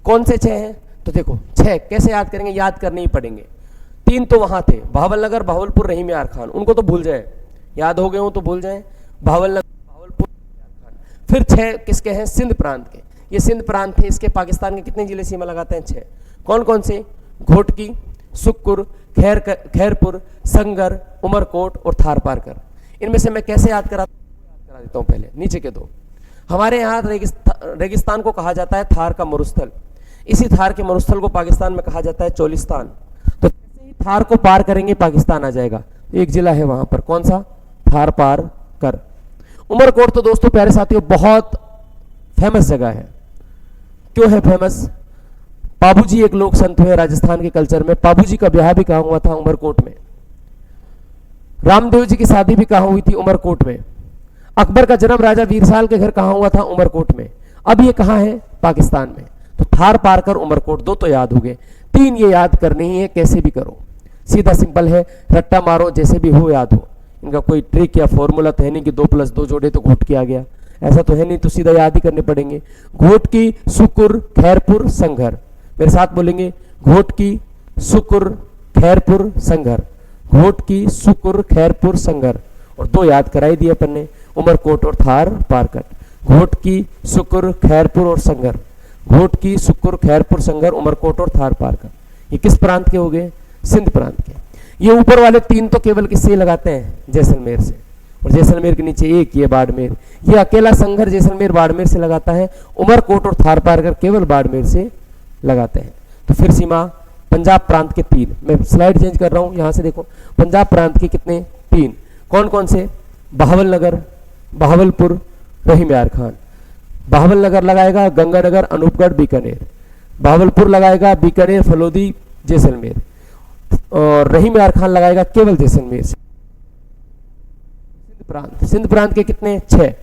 कौन से 6 हैं? तो देखो 6 कैसे याद करेंगे? याद करने ही पड़ेंगे। 3 तो वहां थे, बहावल नगर, बहावलपुर, रहीम यार खान, उनको तो भूल जाए, याद हो गए हो तो भूल जाए। बहावल नगर, बहावलपुर, यार खान। फिर 6 किसके हैं? सिंध प्रांत के। ये सिंध प्रांत थे, इसके पाकिस्तान के कितने जिले सीमा लगाते हैं? 6। कौन कौन से? घोटकी, सुक्कुर, खैरपुर, संगर, उमरकोट और थार पारकर। इनमें से मैं कैसे याद करा देता हूं। पहले नीचे के 2। हमारे यहाँ रेगिस्तान को कहा जाता है थार का मरुस्थल। इसी थार के मरुस्थल को पाकिस्तान में कहा जाता है चोलिस्तान। तो जैसे ही थार को पार करेंगे पाकिस्तान आ जाएगा। एक जिला है वहां पर, कौन सा? थार पार कर। उमरकोट तो दोस्तों प्यारे साथियों बहुत फेमस जगह है। क्यों है फेमस? पाबूजी एक लोक संत हुए राजस्थान के कल्चर में। पाबूजी का ब्याह भी कहा हुआ था उमरकोट में। रामदेव जी की शादी भी कहा हुई थी उमरकोट में। अकबर का जन्म राजा वीरसाल के घर कहा हुआ था उमरकोट में। अब ये कहां है? पाकिस्तान में। तो थार पार कर, उमरकोट, 2 तो याद हो गए। 3 ये याद करनी ही है, कैसे भी करो, सीधा सिंपल है, रट्टा मारो, जैसे भी हो याद हो। इनका कोई ट्रिक या फॉर्मूला तो है नहीं कि 2 + 2 जोड़े तो घोट के आ गया, ऐसा तो है नहीं। तो सीधा याद ही करने पड़ेंगे। घोटकी, सुकुर, खैरपुर, संघर। मेरे साथ बोलेंगे, घोटकी, सुकुर, खैरपुर, संघर। घोटकी, सुकुर, खैरपुर, संघर। और 2 याद कराई दिए अपन ने, उमरकोट और थार पारकर। घोटकी, सुकुर, खैरपुर और संघर। घोटकी, सुकुर, खैरपुर, संघर, उमरकोट और थार पारकर। ये किस प्रांत के हो गए? सिंध प्रांत के। ये ऊपर वाले 3 तो केवल किससे लगाते हैं? जैसलमेर से। और जैसलमेर के नीचे एक ये बाड़मेर, ये अकेला संघर जैसलमेर बाड़मेर से लगाता है। उमरकोट और थारपारकर केवल बाड़मेर से लगाते हैं। तो फिर सीमा पंजाब प्रांत के 3, मैं स्लाइड चेंज कर रहा हूं, यहां से देखो पंजाब प्रांत के कितने? 3। कौन कौन से? बहावल नगर, बहावलपुर, रहीम यार खान। बहावल नगर लगाएगा गंगानगर, अनूपगढ़, बीकानेर। बहावलपुर लगाएगा बीकानेर, फलोदी, जैसलमेर। और रहीम यार खान लगाएगा केवल जैसलमेर से। सिंध प्रांत के कितने? 6।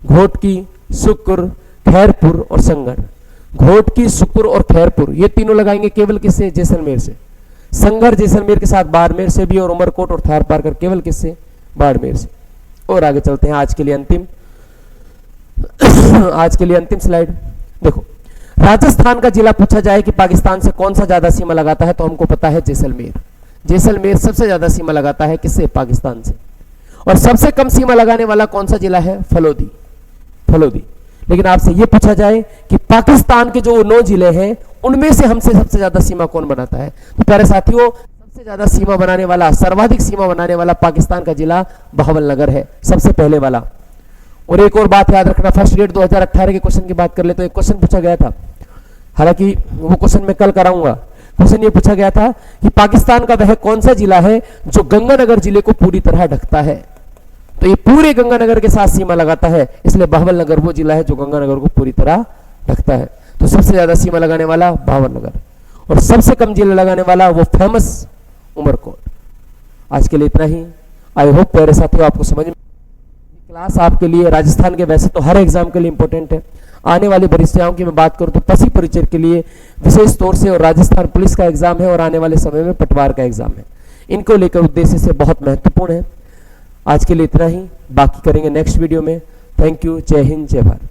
घोटकी, सुकुर, खैरपुर और संगर। घोटकी, सुकुर और खैरपुर ये तीनों लगाएंगे केवल किससे? जैसलमेर से। संगर जैसलमेर के साथ बाड़मेर से भी, और उमरकोट और थारपारकर केवल किससे? बाड़मेर से। और आगे चलते हैं, आज के लिए अंतिम आज के लिए अंतिम स्लाइड देखो। राजस्थान का जिला पूछा जाए कि पाकिस्तान से कौन सा ज्यादा सीमा लगाता है, तो हमको पता है जैसलमेर। जैसलमेर सबसे ज्यादा सीमा लगाता है किससे? पाकिस्तान से। और सबसे कम सीमा लगाने वाला कौन सा जिला है? फलोदी। फलोदी। लेकिन आपसे यह पूछा जाए कि पाकिस्तान के जो 9 जिले हैं उनमें से हमसे सबसे ज्यादा सीमा कौन बनाता है, तो प्यारे साथियों सबसे ज्यादा सीमा बनाने वाला, सर्वाधिक सीमा बनाने वाला पाकिस्तान का जिला बहावल नगर है, सबसे पहले वाला। और एक और बात याद रखना, फर्स्ट ग्रेड 2018 के क्वेश्चन की बात कर ले तो एक क्वेश्चन पूछा गया था, हालांकि वो क्वेश्चन मैं कल कराऊंगा। क्वेश्चन ये पूछा गया था कि पाकिस्तान का वह कौन सा जिला है जो गंगानगर जिले को पूरी तरह ढकता है। तो ये पूरे गंगानगर के साथ सीमा लगाता है, इसलिए बहावल नगर वो जिला है जो गंगानगर को पूरी तरह ढकता है। तो सबसे ज्यादा सीमा लगाने वाला बहावल नगर, और सबसे कम जिला लगाने वाला वो फेमस उमरकोट। आज के लिए इतना ही। आई होप प्यारे साथियों आपको समझ में। क्लास आपके लिए राजस्थान के वैसे तो हर एग्जाम के लिए इंपॉर्टेंट है, आने वाली परीक्षाओं की मैं बात करूं तो पसी परिचय के लिए विशेष तौर से, और राजस्थान पुलिस का एग्जाम है, और आने वाले समय में पटवार का एग्जाम है, इनको लेकर उद्देश्य से बहुत महत्वपूर्ण है। आज के लिए इतना ही, बाकी करेंगे नेक्स्ट वीडियो में। Thank you. जय हिंद, जय भारत।